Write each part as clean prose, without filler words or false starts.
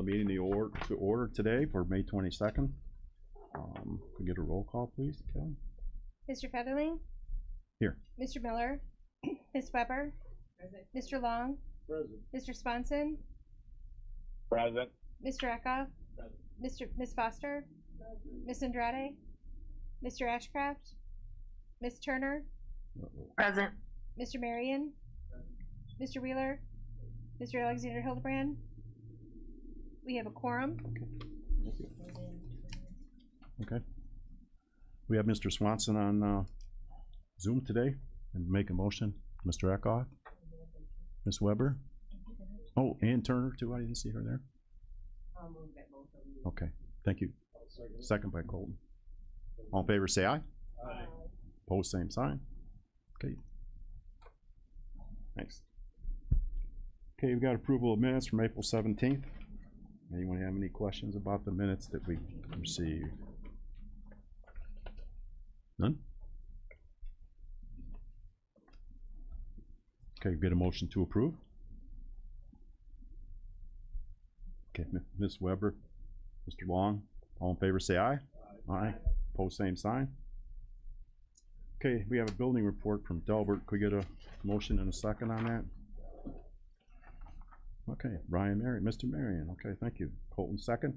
meeting to order today for May 22nd. Could we get a roll call, please, Kelly? Mr. Featherling? Here. Mr. Miller? Ms. Weber? Present. Mr. Long? Present. Mr. Swanson? Present. Mr. Eckhoff? Ms. Foster? Ms. Andrade? Mr. Ashcraft? Ms. Turner? Present. Mr. Marion? Mr. Wheeler? Mr. Alexander Hildebrand? We have a quorum. Okay. We have Mr. Swanson on Zoom today, and make a motion. Mr. Eckhoff, Ms. Weber. Oh, Ann Turner too. I didn't see her there. I'll move that both of you. Okay, thank you. Second by Colton. All in favor, say aye. Aye. Opposed, same sign. Okay. Thanks. Okay, we've got approval of minutes from April 17th. Anyone have any questions about the minutes that we received? None? Okay, get a motion to approve. Okay, Ms. Weber, Mr. Long, all in favor say aye. Aye. Opposed, same sign. Okay, we have a building report from Delbert. Could we get a motion and a second on that? Okay, Mr. Marion. Okay, thank you. Colton, second.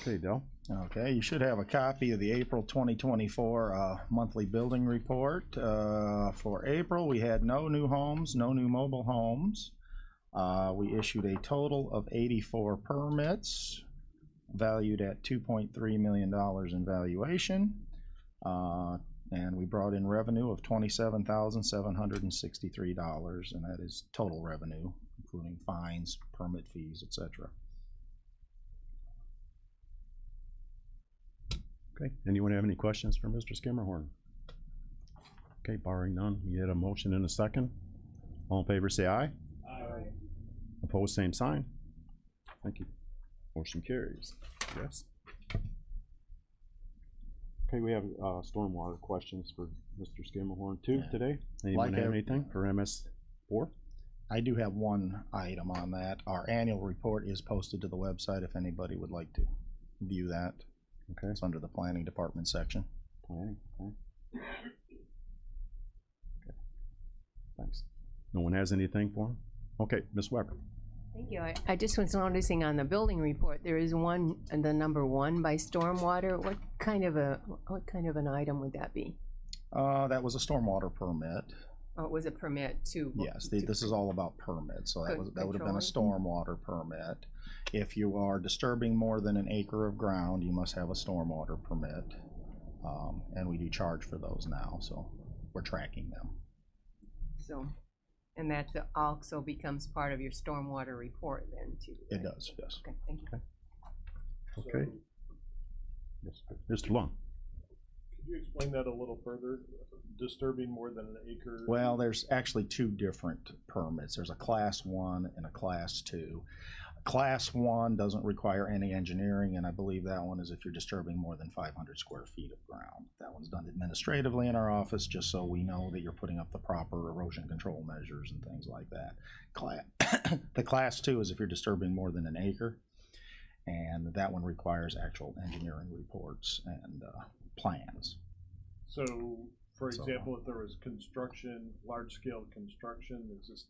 Okay, Del. Okay, you should have a copy of the April 2024 monthly building report. For April, we had no new homes, no new mobile homes. We issued a total of 84 permits valued at $2.3 million in valuation. And we brought in revenue of $27,763, and that is total revenue, including fines, permit fees, etc. Okay, anyone have any questions for Mr. Skimmerhorn? Okay, barring none, we had a motion and a second. All in favor say aye. Aye. Opposed, same sign. Thank you. Motion carries. Yes. Okay, we have stormwater questions for Mr. Skimmerhorn too today. Anyone have anything for MS4? I do have one item on that. Our annual report is posted to the website if anybody would like to view that. Okay. It's under the planning department section. Planning, okay. Okay. Thanks. No one has anything for him? Okay, Ms. Weber. Thank you. I just was noticing on the building report, there is one, the number 1 by stormwater. What kind of an item would that be? That was a stormwater permit. Oh, it was a permit to. Yes, this is all about permits, so that would have been a stormwater permit. If you are disturbing more than an acre of ground, you must have a stormwater permit, and we do charge for those now, so we're tracking them. So, and that also becomes part of your stormwater report then too. It does, yes. Okay, thank you. Okay. Yes, Mr. Long. Could you explain that a little further? Disturbing more than an acre? Well, there's actually two different permits. There's a class 1 and a class 2. Class 1 doesn't require any engineering, and I believe that one is if you're disturbing more than 500 square feet of ground. That one's done administratively in our office just so we know that you're putting up the proper erosion control measures and things like that. The class 2 is if you're disturbing more than an acre, and that one requires actual engineering reports and plans. So, for example, if there was construction, large-scale construction, is this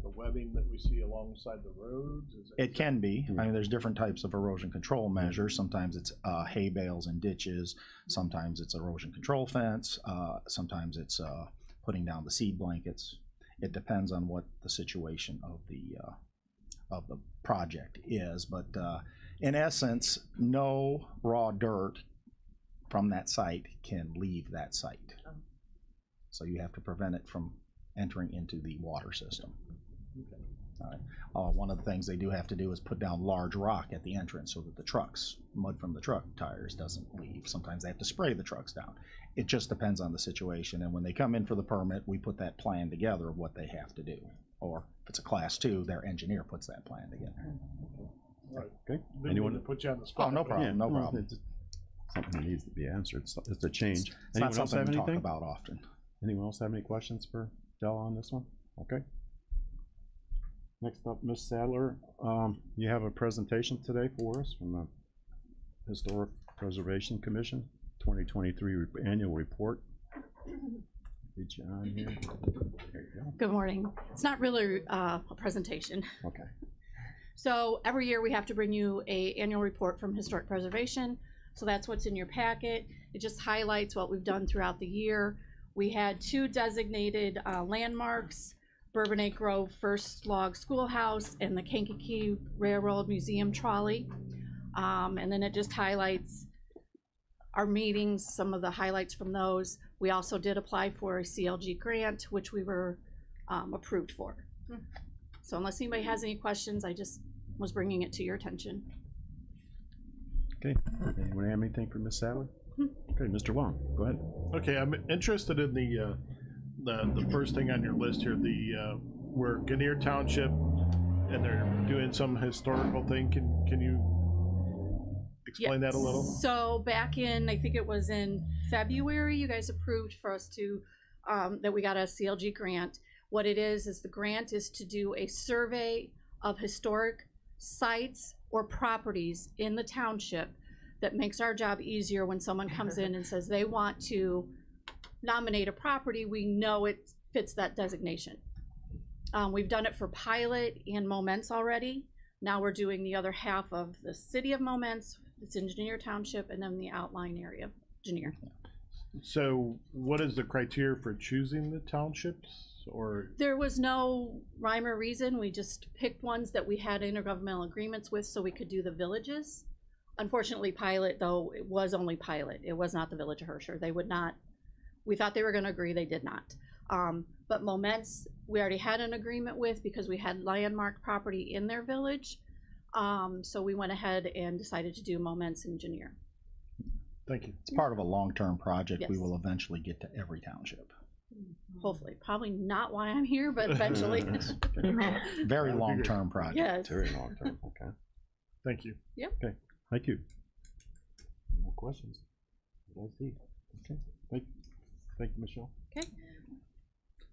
the webbing that we see alongside the roads? It can be. I mean, there's different types of erosion control measures. Sometimes it's hay bales and ditches. Sometimes it's erosion control fence. Sometimes it's putting down the seed blankets. It depends on what the situation of the project is. But in essence, no raw dirt from that site can leave that site. So you have to prevent it from entering into the water system. Okay. All right. One of the things they do have to do is put down large rock at the entrance so that the mud from the truck tires doesn't leave. Sometimes they have to spray the trucks down. It just depends on the situation. And when they come in for the permit, we put that plan together of what they have to do. Or if it's a class 2, their engineer puts that plan together. All right. Okay. Didn't Anyone? mean to put you on the spot. Oh, no problem. Yeah, no problem. It's something that needs to be answered. It's a change. It's not Anyone else something have we talk anything? about often. Anyone else have any questions for Del on this one? Okay. Next up, Ms. Sadler, you have a presentation today for us from the Historic Preservation Commission, 2023 annual report. Get you on here. There you go. Good morning. It's not really a presentation. Okay. So every year we have to bring you a annual report from Historic Preservation. So that's what's in your packet. It just highlights what we've done throughout the year. We had 2 designated landmarks, Bourbonnais Grove First Log Schoolhouse and the Kankakee Railroad Museum Trolley. And then it just highlights our meetings, some of the highlights from those. We also did apply for a CLG grant, which we were approved for. So unless anybody has any questions, I just was bringing it to your attention. Okay. Anyone have anything for Ms. Sadler? Okay, Mr. Long, go ahead. Okay, I'm interested in the first thing on your list here, where Genier Township, and they're doing some historical thing. Can you explain that a little? So back in, I think it was in February, you guys approved for us to, that we got a CLG grant. What it is the grant is to do a survey of historic sites or properties in the township that makes our job easier when someone comes in and says they want to nominate a property, we know it fits that designation. We've done it for Pilot and Momence already. Now we're doing the other half of the city of Momence, it's in Genier Township, and then the outlying area of Genier. So what is the criteria for choosing the townships, or? There was no rhyme or reason. We just picked ones that we had intergovernmental agreements with so we could do the villages. Unfortunately, Pilot, though, it was only Pilot. It was not the Village of Herscher. They would not, we thought they were going to agree. They did not. But Momence, we already had an agreement with because we had landmark property in their village. So we went ahead and decided to do Momence and Genier. Thank you. It's part of a long-term project. Yes. We will eventually get to every township. Hopefully. Probably not why I'm here, but eventually. Very long-term project. Yes. Very long term, okay. Thank you. Thank you. More questions? I see. Okay, thank you, Michelle. Okay.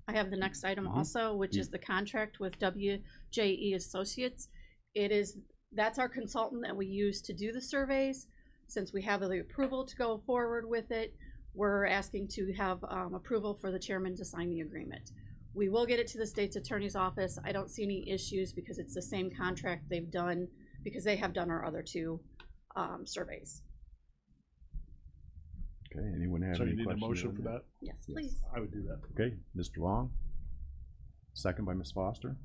I have the next item also, which is the contract with WJE Associates. That's our consultant that we use to do the surveys. Since we have the approval to go forward with it, we're asking to have approval for the chairman to sign the agreement. We will get it to the state's attorney's office. I don't see any issues because it's the same contract they've done, because they have done our other 2 surveys. Okay, anyone have So any you need a questions? motion on for that? Yes, please. I would do that. Okay, Mr. Long, second by Ms. Foster.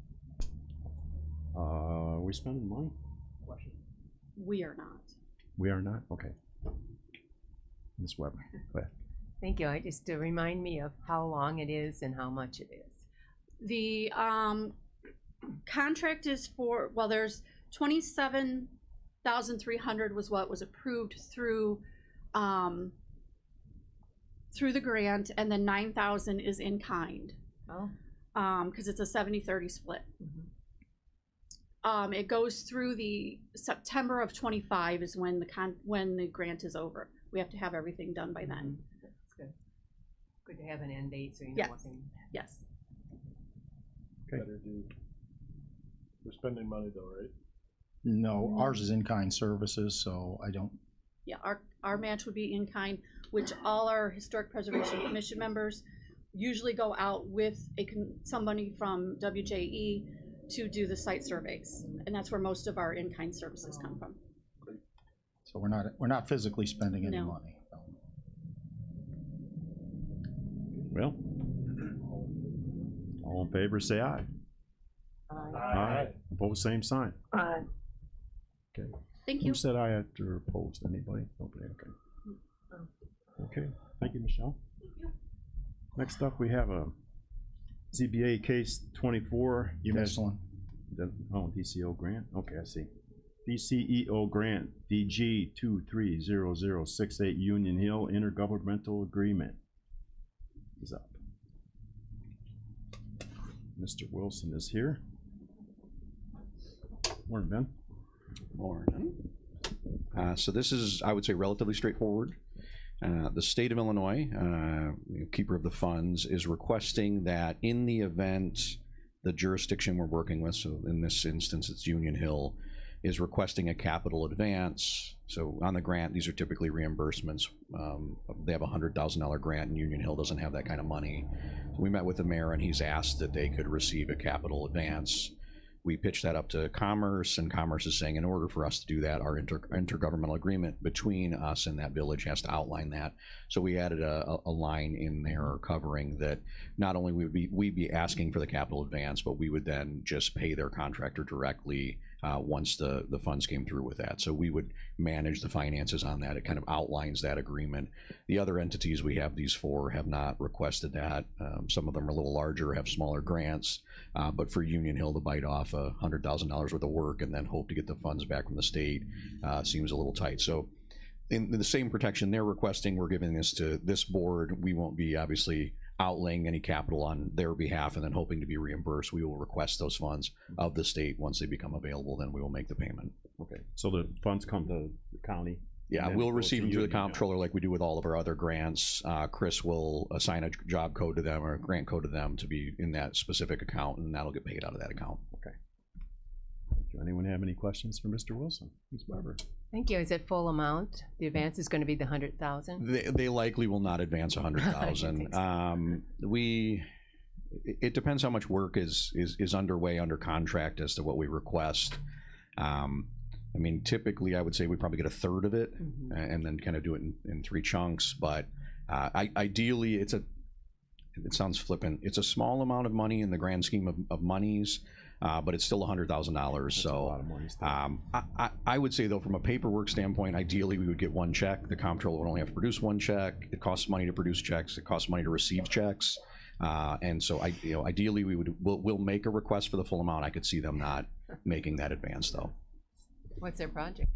Are we spending money? We are not. We are not? Okay. Ms. Weber, go ahead. Thank you. Just to remind me of how long it is and how much it is. The contract is for, well, there's 27,300 was what was approved through the grant, and then 9,000 is in kind. Oh. Because it's a 70-30 split. It goes through the September of 25 is when the grant is over. We have to have everything done by then. That's good. Good to have an end date so you know Yes. what thing. Yes. Okay. Better do. We're spending money though, right? No, ours is in-kind services, so I don't. Yeah, our match would be in kind, which all our Historic Preservation Commission members usually go out with somebody from WJE to do the site surveys, and that's where most of our in-kind services come from. So we're not physically spending any No. money. Well, all in favor, say aye. Aye. Opposed, same sign. Okay. Thank you. Who said aye after opposed? Anybody? Nobody, okay. Okay, thank you, Michelle. Next up, we have a ZBA case 24. You missed one. Oh, DCO grant, okay, I see. DCEO grant, DG 230068 Union Hill Intergovernmental Agreement is up. Mr. Wilson is here. Morning, Ben. Morning. So this is, I would say, relatively straightforward. The state of Illinois, keeper of the funds, is requesting that in the event the jurisdiction we're working with, so in this instance it's Union Hill, is requesting a capital advance. So on the grant, these are typically reimbursements. They have a $100,000 grant, and Union Hill doesn't have that kind of money. So we met with the mayor, and he's asked that they could receive a capital advance. We pitched that up to Commerce, and Commerce is saying in order for us to do that, our intergovernmental agreement between us and that village has to outline that. So we added a line in there covering that not only would we'd be asking for the capital advance, but we would then just pay their contractor directly once the funds came through with that. So we would manage the finances on that. It kind of outlines that agreement. The other entities we have, these 4, have not requested that. Some of them are a little larger, have smaller grants, but for Union Hill to bite off $100,000 worth of work and then hope to get the funds back from the state seems a little tight. So in the same protection they're requesting, we're giving this to this board. We won't be obviously outlaying any capital on their behalf and then hoping to be reimbursed. We will request those funds of the state. Once they become available, then we will make the payment. Okay, so the funds come to the county? Yeah, and we'll then receive go them to through the Union Hill. comptroller like we do with all of our other grants. Chris will assign a job code to them or a grant code to them to be in that specific account, and that'll get paid out of that account. Okay. Do anyone have any questions for Mr. Wilson? Ms. Weber? Thank you. Is it full amount? The advance is going to be the 100,000? They likely will not advance I 100,000. didn't think It depends how much work is underway under contract as to what we request. I mean, typically I would say we probably get a third of it and then kind of do it in 3 chunks. But ideally, it sounds flippant. It's a small amount of money in the grand scheme of monies, but it's still $100,000. That's a lot of money still. I would say though, from a paperwork standpoint, ideally we would get 1 check. The comptroller would only have to produce 1 check. It costs money to produce checks. It costs money to receive checks. And so ideally we'll make a request for the full amount. I could see them not making that advance though. What's their project?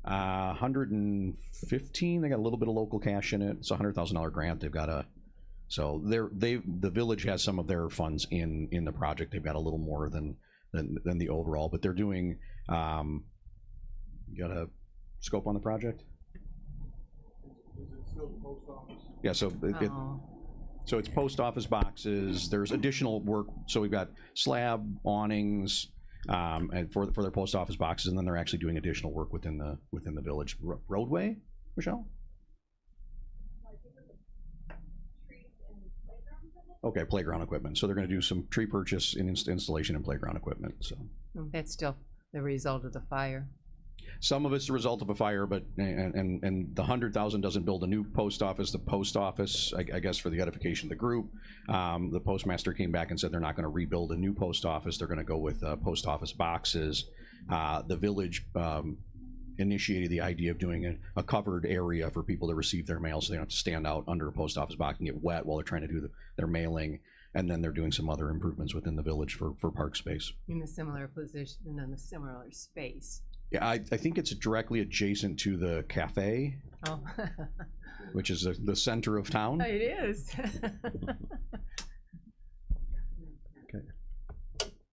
115. They got a little bit of local cash in it. It's a $100,000 grant. They've got the village has some of their funds in the project. They've got a little more than the overall, but they're doing. You got a scope on the project? Is it still the post office? Yeah. So it's post office boxes. There's additional work. So we've got slab, awnings, and for their post office boxes, and then they're actually doing additional work within the village roadway. Michelle? Okay, playground equipment. So they're going to do some tree purchase and installation and playground equipment. So That's still the result of the fire. some of it's the result of a fire, but and the 100,000 doesn't build a new post office. The post office, I guess, for the edification of the group, the postmaster came back and said they're not going to rebuild a new post office. They're going to go with post office boxes. The village initiated the idea of doing a covered area for people to receive their mail, so they don't have to stand out under a post office box and get wet while they're trying to do their mailing. And then they're doing some other improvements within the village for park space. In a similar position and in a similar space. Yeah, I think it's directly adjacent to the cafe, Oh. which is the center of town. It is.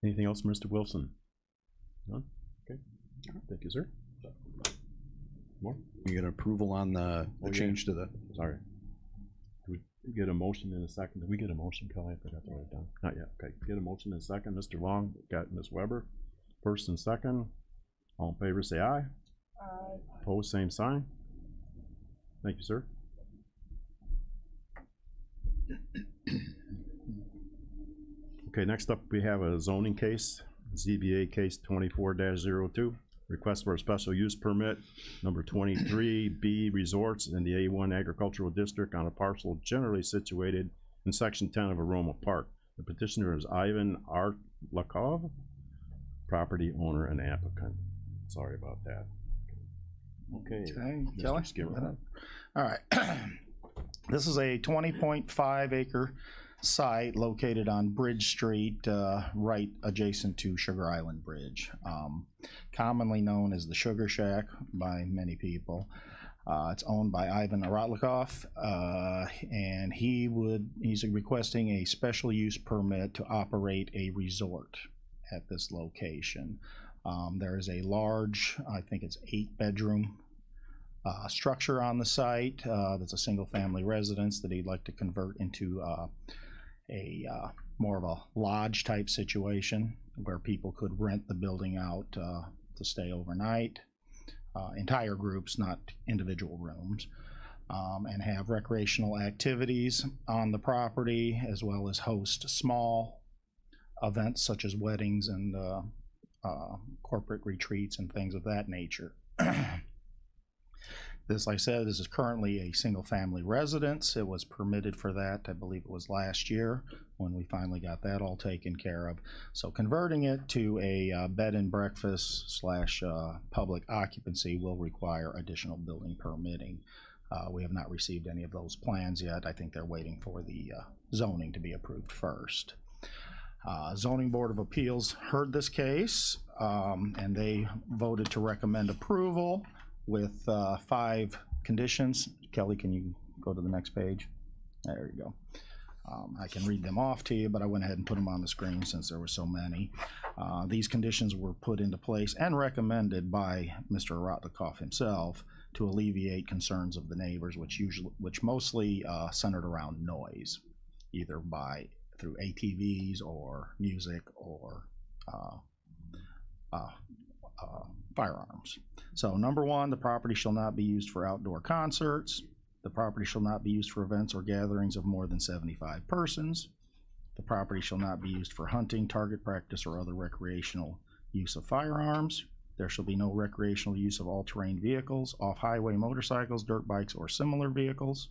Anything else, Mr. Wilson? None? Okay. Thank you, sir. More? You get approval on the change to the. Sorry. Do we get a motion in a second? Did we get a motion, Kelly? I forgot to write it down. Not yet. Okay. Get a motion in a second. Mr. Long, got Ms. Weber. First and second. All in favor, say aye. Aye. Opposed, same sign. Thank you, sir. Okay, next up we have a zoning case, ZBA case 24-02. Request for a special use permit, number 23B Resorts in the A1 Agricultural District on a parcel generally situated in section 10 of Aroma Park. The petitioner is Ivan Artlakov, property owner and applicant. Sorry about that. Okay, Mr. Kelly? Skirrow. All right. This is a 20.5 acre site located on Bridge Street, right adjacent to Sugar Island Bridge. Commonly known as the Sugar Shack by many people. It's owned by Ivan Artlakov, and he's requesting a special use permit to operate a resort at this location. There is a large, I think it's 8-bedroom structure on the site that's a single family residence that he'd like to convert into more of a lodge type situation where people could rent the building out to stay overnight, entire groups, not individual rooms, and have recreational activities on the property, as well as host small events such as weddings and corporate retreats and things of that nature. This, like I said, this is currently a single-family residence. It was permitted for that, I believe it was last year when we finally got that all taken care of. So converting it to a bed and breakfast / public occupancy will require additional building permitting. We have not received any of those plans yet. I think they're waiting for the zoning to be approved first. Zoning Board of Appeals heard this case, and they voted to recommend approval with 5 conditions. Kelly, can you go to the next page? There you go. I can read them off to you, but I went ahead and put them on the screen since there were so many. These conditions were put into place and recommended by Mr. Ratlikov himself to alleviate concerns of the neighbors, which mostly centered around noise, either through ATVs or music or firearms. So number 1, the property shall not be used for outdoor concerts. The property shall not be used for events or gatherings of more than 75 persons. The property shall not be used for hunting, target practice, or other recreational use of firearms. There shall be no recreational use of all-terrain vehicles, off-highway motorcycles, dirt bikes, or similar vehicles.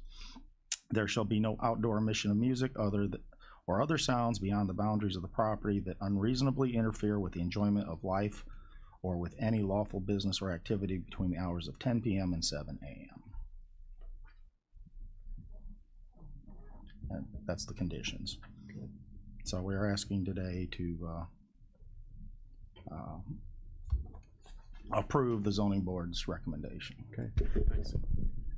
There shall be no outdoor emission of music or other sounds beyond the boundaries of the property that unreasonably interfere with the enjoyment of life or with any lawful business or activity between the hours of 10 p.m. and 7 a.m. And that's the conditions. So we're asking today to approve the zoning board's recommendation. Okay, thanks.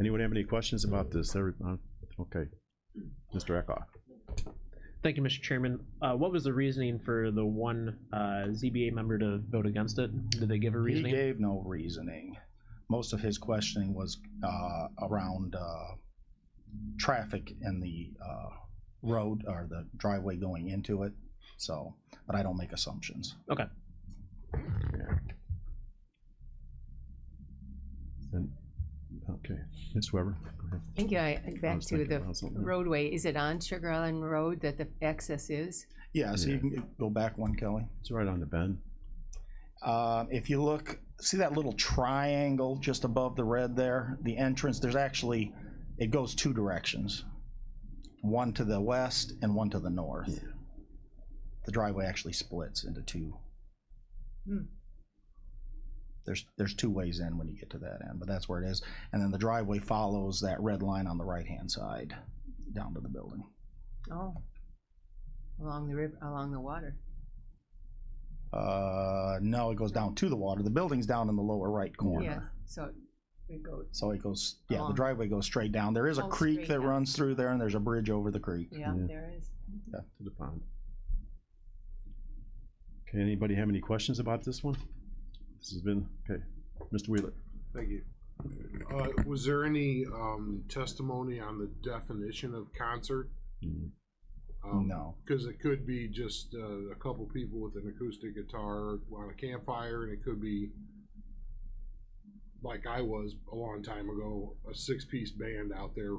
Anyone have any questions about this? Okay, Mr. Eckhoff. Thank you, Mr. Chairman. What was the reasoning for the one ZBA member to vote against it? Did they give a reasoning? He gave no reasoning. Most of his questioning was around traffic in the road or the driveway going into it. So, but I don't make assumptions. Okay. And, okay, Ms. Weber, go ahead. Thank you. Back was to thinking the about something. roadway. Is it on Sugar Island Road that the access is? Yeah, so you can go back one, Kelly. It's right on the bend. If you look, see that little triangle just above the red there? The entrance, there's actually, it goes 2 directions. One to the west and one to the north. Yeah. The driveway actually splits into 2. There's 2 ways in when you get to that end, but that's where it is. And then the driveway follows that red line on the right-hand side down to the building. Oh, along the river, along the water. No, it goes down to the water. The building's down in the lower right corner. Yeah, so it goes. So it goes, yeah, the Along. driveway goes straight down. There is a Oh, creek straight that down. runs through there, and there's a bridge over the creek. Yeah, Yeah. there is. Yeah, to the pond. Okay, anybody have any questions about this one? This has been, okay, Mr. Wheeler. Thank you. Was there any testimony on the definition of concert? Mhm. No. Because it could be just a couple people with an acoustic guitar on a campfire, and it could be, like I was a long time ago, a 6-piece band out there.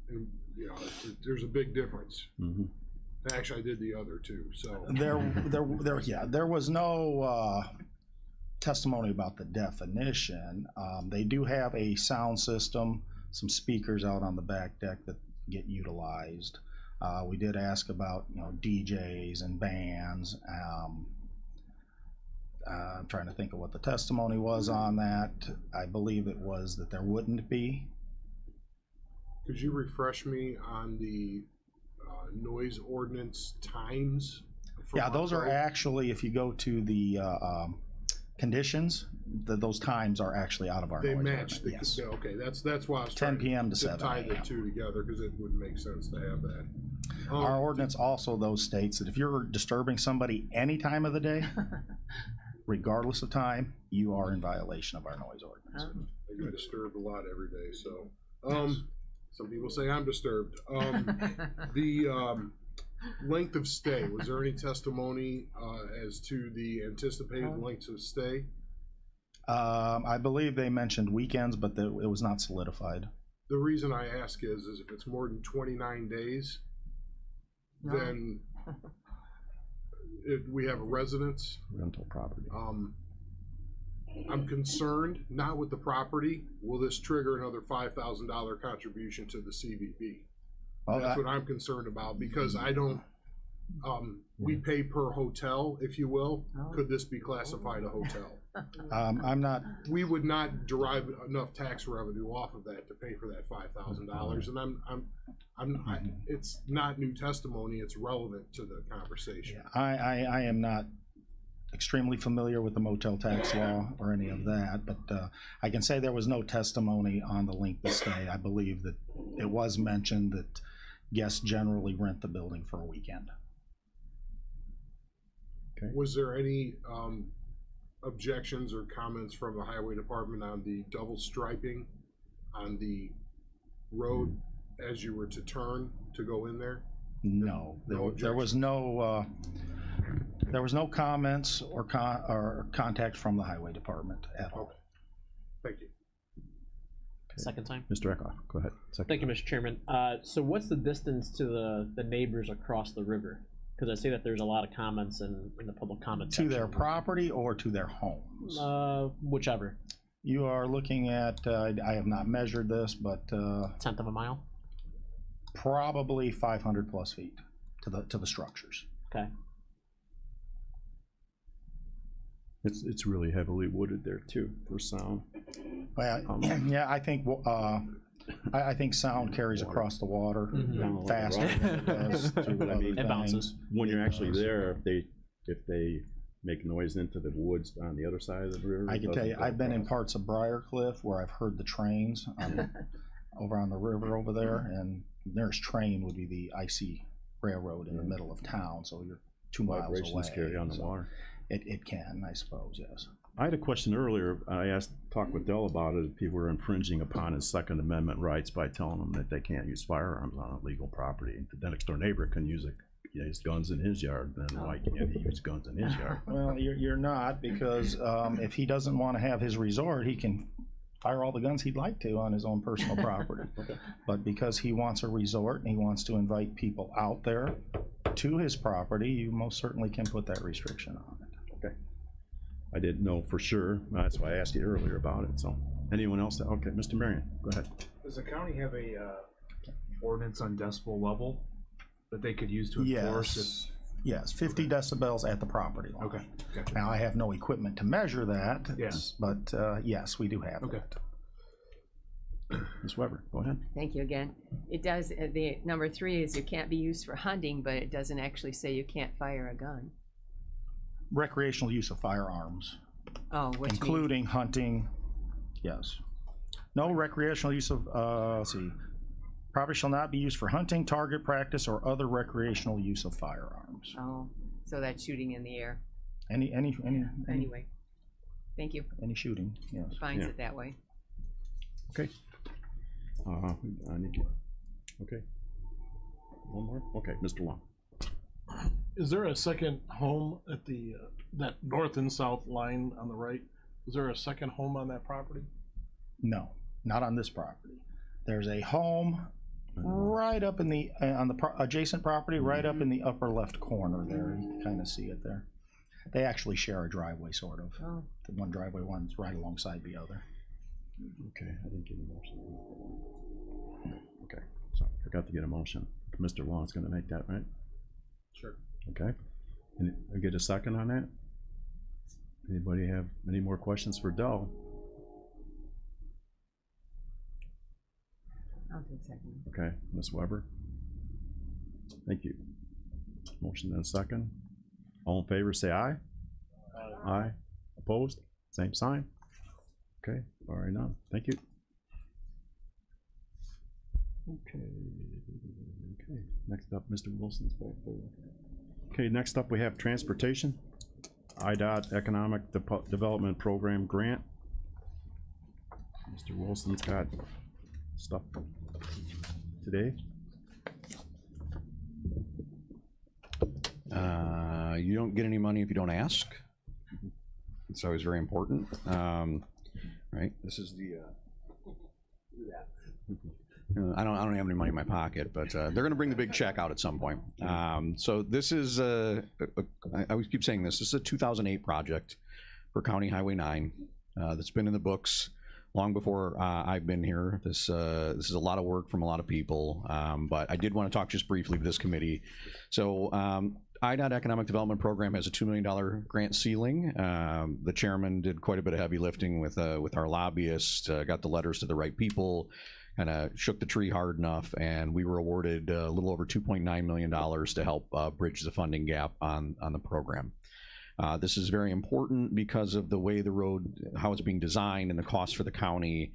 And, you know, there's a big difference. Mm-hmm. Actually, I did the other two, so. There was no testimony about the definition. They do have a sound system, some speakers out on the back deck that get utilized. We did ask about, DJs and bands. I'm trying to think of what the testimony was on that. I believe it was that there wouldn't be. Could you refresh me on the noise ordinance times? Yeah, those are actually, if you go to the conditions, those times are actually out of our They noise match ordinance. the, Yes. okay, that's why I was 10 trying p.m. to 7 tie the a.m. 2 together, because it would make sense to have that. Our ordinance also, though, states that if you're disturbing somebody any time of the day, regardless of time, you are in violation of our noise ordinance. I get disturbed a lot every day, so some people say I'm disturbed. length of stay, was there any testimony as to the anticipated lengths of stay? I believe they mentioned weekends, but it was not solidified. The reason I ask is if it's more than 29 days, then we have a residence. Rental property. I'm concerned, not with the property, will this trigger another $5,000 contribution to the CVB? Well, That's what I'm concerned about, because I don't, we pay per hotel, if you will. Could this be classified a hotel? I'm not. We would not derive enough tax revenue off of that to pay for that $5,000, and it's not new testimony, it's relevant to the conversation. I am not extremely familiar with the motel tax law or any of that, but I can say there was no testimony on the length of stay. I believe that it was mentioned that guests generally rent the building for a weekend. Okay. Was there any objections or comments from the highway department on the double striping on the road as you were to turn to go in there? No, there was no comments or contact from the highway department at all. Okay. Thank you. Second time. Mr. Eckhoff, go ahead. Second Thank you, time. Mr. Chairman. So what's the distance to the neighbors across the river? Because I see that there's a lot of comments in the public comment To section. their property or to their homes? Whichever. You are looking at, I have not measured this, but Tenth of a mile. probably 500 plus feet to the structures. Okay. It's really heavily wooded there too for sound. Well, yeah, I think I think sound carries across the water Mhm. faster than it does to But I other mean, It bounces. things. When you're It actually does. there, if they make noise into the woods on the other side of the river. I it can tell doesn't you, go I've been in across. parts of Briarcliff where I've heard the trains over on the river over there, and nearest train would be the IC railroad in the middle of town, so you're 2 miles away. Vibrations carry on the so water. It can, I suppose, yes. I had a question earlier. I talked with Dell about it. If people were infringing upon his Second Amendment rights by telling them that they can't use firearms on illegal property. The next door neighbor can use his guns in his yard, then why can't he use guns in his yard? Well, you're not, because if he doesn't want to have his resort, he can fire all the guns he'd like to on his own personal property. Okay. But because he wants a resort and he wants to invite people out there to his property, you most certainly can put that restriction on it. Okay. I didn't know for sure. That's why I asked you earlier about it. So, anyone else? Okay, Mr. Marion, go ahead. Does the county have a ordinance on decibel level that they could use to enforce it? Yes, 50 decibels at the property line. Okay, gotcha. Now, I have no equipment to measure that, Yeah. but yes, we do have Okay. that. Ms. Weber, go ahead. Thank you again. It does, the number 3 is it can't be used for hunting, but it doesn't actually say you can't fire a gun. Recreational use of firearms, Oh, which means, including hunting, yes. No recreational use of, let's see, property shall not be used for hunting, target practice, or other recreational use of firearms. oh, so that's shooting in the air. Any Anyway, thank you. any shooting, yes. Defines Yeah. it that way. Okay. I need you. Okay. One more? Okay, Mr. Long. Is there a second home at the, that north and south line on the right? Is there a second home on that property? No, not on this property. There's a home right up in the, on the adjacent property, right up in the upper left corner there. You can kind of see it there. They actually share a driveway, sort of. Oh. The one driveway runs right alongside the other. Okay, I didn't get a motion. Okay, so I forgot to get a motion. Mr. Long's gonna make that, right? Sure. Okay. And I get a second on that? Anybody have any more questions for Dell? I'll take a second. Okay, Ms. Weber? Thank you. Motion and second. All in favor, say aye. Aye. Opposed? Same sign. Okay, all right, none. Thank you. Okay. Okay, next up, Mr. Wilson's back there. Okay, next up we have transportation. IDOT Economic Development Program Grant. Mr. Wilson's got stuff today. You don't get any money if you don't ask. It's always very important. Right? This is the. I don't have any money in my pocket, but they're going to bring the big check out at some point. So this is I always keep saying this. This is a 2008 project for County Highway 9 that's been in the books long before I've been here. This is a lot of work from a lot of people, but I did want to talk just briefly to this committee. So IDOT Economic Development Program has a $2 million grant ceiling. The chairman did quite a bit of heavy lifting with our lobbyists, got the letters to the right people, kind of shook the tree hard enough, and we were awarded a little over $2.9 million to help bridge the funding gap on the program. This is very important because of the way the road, how it's being designed and the cost for the county.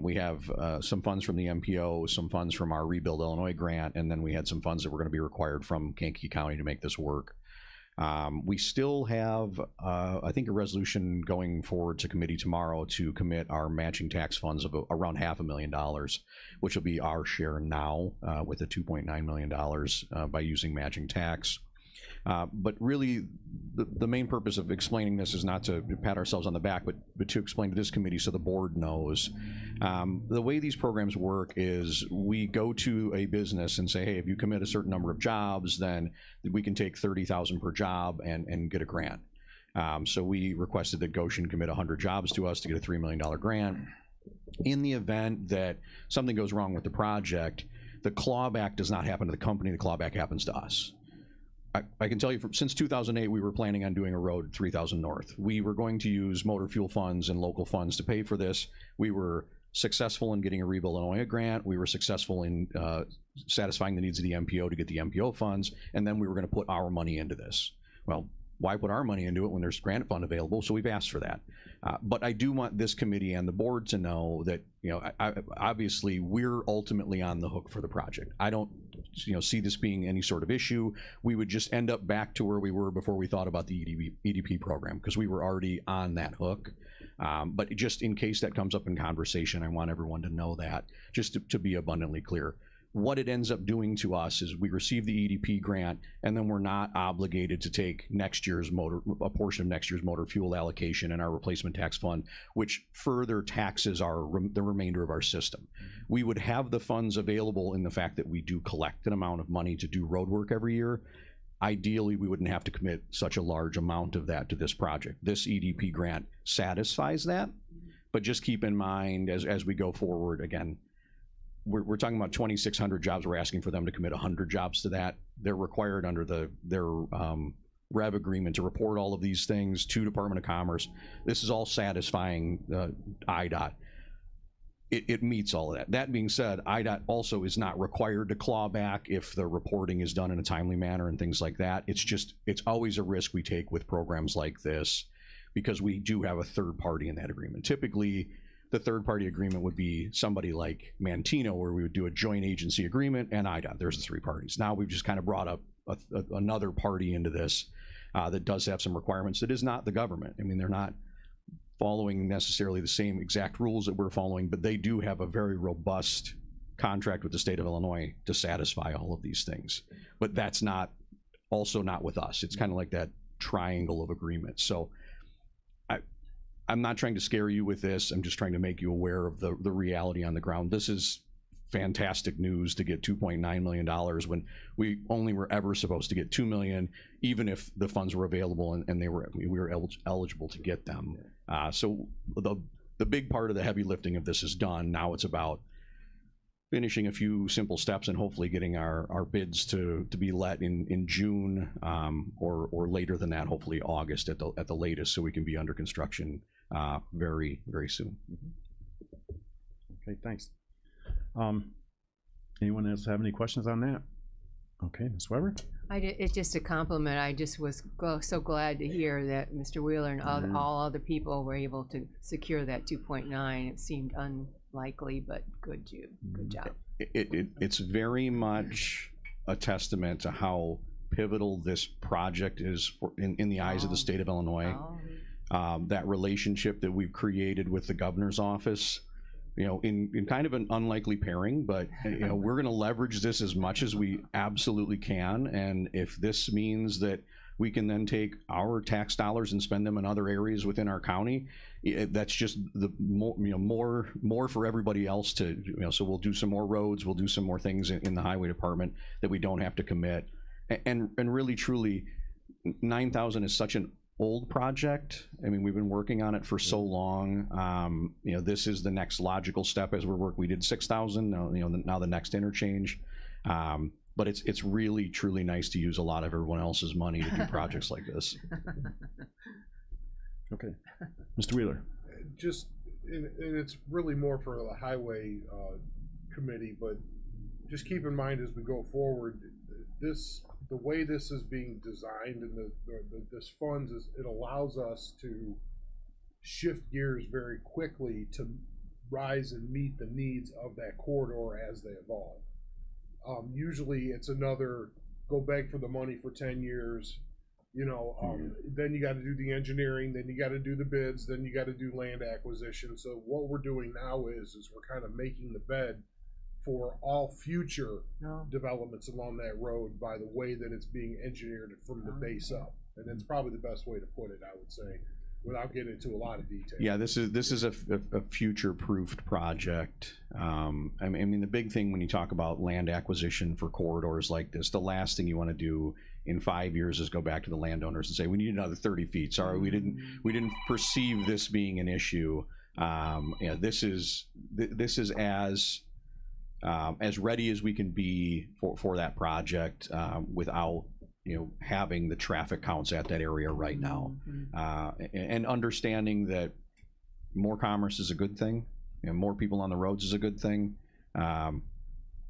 We have some funds from the MPO, some funds from our Rebuild Illinois grant, and then we had some funds that were going to be required from Kankakee County to make this work. We still have, I think, a resolution going forward to committee tomorrow to commit our matching tax funds of around $500,000, which will be our share now with the $2.9 million by using matching tax. But really, the main purpose of explaining this is not to pat ourselves on the back, but to explain to this committee so the board knows. The way these programs work is we go to a business and say, hey, if you commit a certain number of jobs, then we can take $30,000 per job and get a grant. So we requested that Goshen commit 100 jobs to us to get a $3 million grant. In the event that something goes wrong with the project, the clawback does not happen to the company, the clawback happens to us. I can tell you since 2008, we were planning on doing a road 3000 North. We were going to use motor fuel funds and local funds to pay for this. We were successful in getting a Rebuild Illinois grant. We were successful in satisfying the needs of the MPO to get the MPO funds, and then we were going to put our money into this. Well, why put our money into it when there's grant fund available? So we've asked for that. But I do want this committee and the board to know that, obviously we're ultimately on the hook for the project. I don't, see this being any sort of issue. We would just end up back to where we were before we thought about the EDP program, because we were already on that hook. But just in case that comes up in conversation, I want everyone to know that, just to be abundantly clear. What it ends up doing to us is we receive the EDP grant, and then we're not obligated to take a portion of next year's motor fuel allocation in our replacement tax fund, which further taxes the remainder of our system. We would have the funds available in the fact that we do collect an amount of money to do road work every year. Ideally, we wouldn't have to commit such a large amount of that to this project. This EDP grant satisfies that, but just keep in mind as we go forward, again, we're talking about 2,600 jobs. We're asking for them to commit 100 jobs to that. They're required under their REV agreement to report all of these things to Department of Commerce. This is all satisfying IDOT. It meets all of that. That being said, IDOT also is not required to claw back if the reporting is done in a timely manner and things like that. It's always a risk we take with programs like this because we do have a third party in that agreement. Typically, the third party agreement would be somebody like Mantino, where we would do a joint agency agreement, and IDOT. There's the three parties. Now we've just kind of brought up another party into this that does have some requirements that is not the government. I mean, they're not following necessarily the same exact rules that we're following, but they do have a very robust contract with the state of Illinois to satisfy all of these things. But that's also not with us. It's kind of like that triangle of agreements. So I'm not trying to scare you with this. I'm just trying to make you aware of the reality on the ground. This is fantastic news to get $2.9 million when we only were ever supposed to get $2 million, even if the funds were available and we were eligible to get them. So the big part of the heavy lifting of this is done. Now it's about finishing a few simple steps and hopefully getting our bids to be let in June or later than that, hopefully August at the latest, so we can be under construction very, very soon. Okay, thanks. Anyone else have any questions on that? Okay, Ms. Weber? It's just a compliment. I just was so glad to hear that Mr. Wheeler and all other people were able to secure that 2.9. It seemed unlikely, but good job. It's very much a testament to how pivotal this project is in the eyes of the state of Illinois. That relationship that we've created with the governor's office, in kind of an unlikely pairing, but we're going to leverage this as much as we absolutely can. And if this means that we can then take our tax dollars and spend them in other areas within our county. That's just the more for everybody else to, so we'll do some more roads, we'll do some more things in the highway department that we don't have to commit. And really truly, 9,000 is such an old project. I mean, we've been working on it for so long. This is the next logical step as we did 6,000, now the next interchange. But it's really truly nice to use a lot of everyone else's money to do projects like this. Okay, Mr. Wheeler. Just, and it's really more for the highway committee, but just keep in mind as we go forward, the way this is being designed and this funds is, it allows us to shift gears very quickly to rise and meet the needs of that corridor as they evolve. Usually it's another go beg for the money for 10 years, then you got to do the engineering, then you got to do the bids, then you got to do land acquisition. So what we're doing now is we're kind of making the bed for all future developments along that road by the way that it's being engineered from the base up. And that's probably the best way to put it, I would say, without getting into a lot of detail. Yeah, this is a future-proofed project. I mean, the big thing when you talk about land acquisition for corridors like this, the last thing you want to do in 5 years is go back to the landowners and say, we need another 30 feet. Sorry, we didn't perceive this being an issue. This is as ready as we can be for that project without having the traffic counts at that area right now, and understanding that more commerce is a good thing, more people on the roads is a good thing.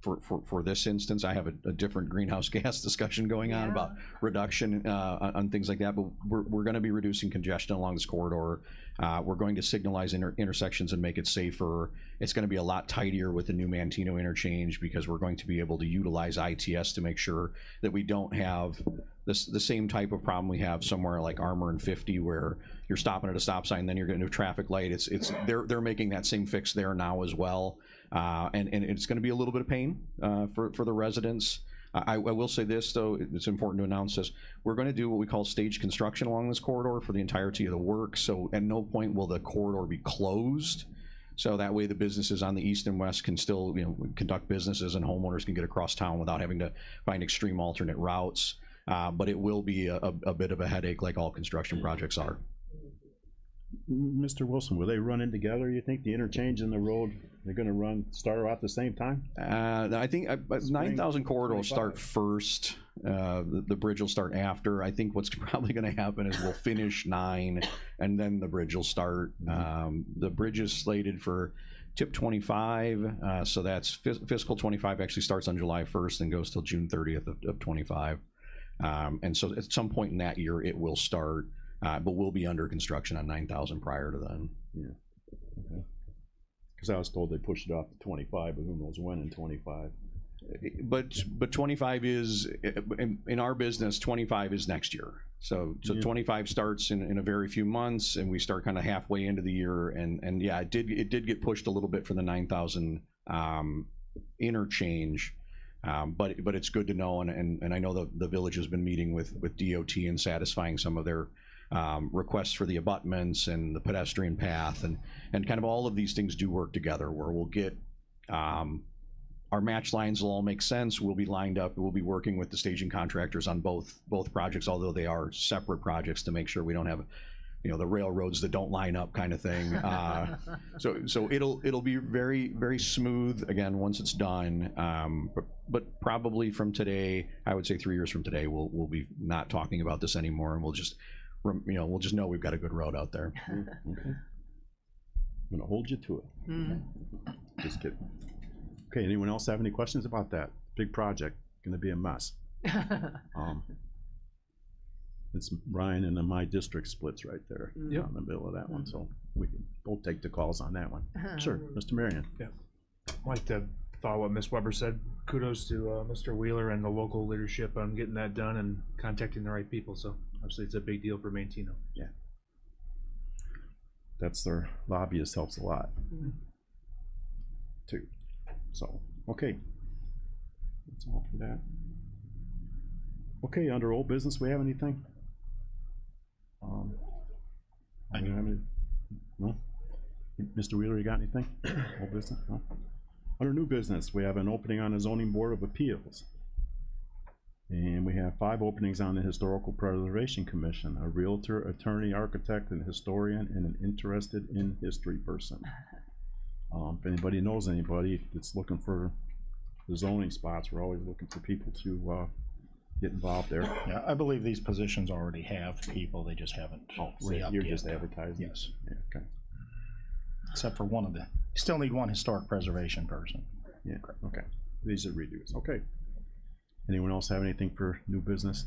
For this instance, I have a different greenhouse gas discussion going on about reduction on things like that, but we're going to be reducing congestion along this corridor. We're going to signalize intersections and make it safer. It's going to be a lot tighter with the new Manteno interchange because we're going to be able to utilize ITS to make sure that we don't have the same type of problem we have somewhere like Armour and 50 where you're stopping at a stop sign, then you're going to a traffic light. They're making that same fix there now as well. And it's going to be a little bit of pain for the residents. I will say this, though, it's important to announce this. We're going to do what we call stage construction along this corridor for the entirety of the work. So at no point will the corridor be closed. So that way the businesses on the east and west can still conduct businesses and homeowners can get across town without having to find extreme alternate routes. But it will be a bit of a headache like all construction projects are. Mr. Wilson, will they run in together, you think, the interchange and the road, they're going to start at the same time? I think 9,000 corridor will start first. The bridge will start after. I think what's probably going to happen is we'll finish 9 and then the bridge will start. The bridge is slated for TIP 25, so that's fiscal 25 actually starts on July 1st and goes till June 30th of 25. And so at some point in that year it will start. But we'll be under construction on 9,000 prior to then. Yeah. Okay. Because I was told they pushed it off to 25, but who knows when in 25. But 25 is in our business. 25 is next year. So 25 starts in a very few months, and we start kind of halfway into the year. And yeah, it did get pushed a little bit for the 9,000 interchange. But it's good to know, and I know the village has been meeting with DOT and satisfying some of their requests for the abutments and the pedestrian path, and kind of all of these things do work together where we'll get our match lines will all make sense. We'll be lined up. We'll be working with the staging contractors on both projects, although they are separate projects, to make sure we don't have the railroads that don't line up kind of thing. So it'll be very, very smooth again once it's done. But probably from today, I would say 3 years from today, we'll be not talking about this anymore, and we'll just know we've got a good road out there. Okay. I'm gonna hold you to it. Okay. Just kidding. Okay, anyone else have any questions about that big project? Gonna be a mess. It's Ryan and my district splits right there in the middle of that one, so we can both take the calls on that one. Sure, Mr. Marion. Yeah, I'd like to follow what Ms. Weber said. Kudos to Mr. Wheeler and the local leadership on getting that done and contacting the right people. So obviously it's a big deal for Manteno. Yeah, that's their lobbyist helps a lot too. So okay, that's all for that. Okay, under old business, we have anything? I don't have any, no? Mr. Wheeler, you got anything? Old business, no? Under new business, we have an opening on the zoning board of appeals. And we have 5 openings on the Historical Preservation Commission, a realtor, attorney, architect, and historian, and an interested in history person. If anybody knows anybody that's looking for the zoning spots, we're always looking for people to get involved there. Yeah, I believe these positions already have people, they just haven't re-upped You're yet. just advertising? Yes, Yeah, okay. except for one of the, still need one historic preservation person. Yeah, okay. These are redos, okay. Anyone else have anything for new business?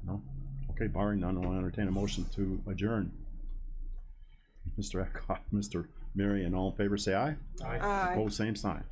No? Okay, barring none, I'll entertain a motion to adjourn. Mr. Eckoff, Mr. Marion, all in favor say aye. Aye. Opposed, same sign.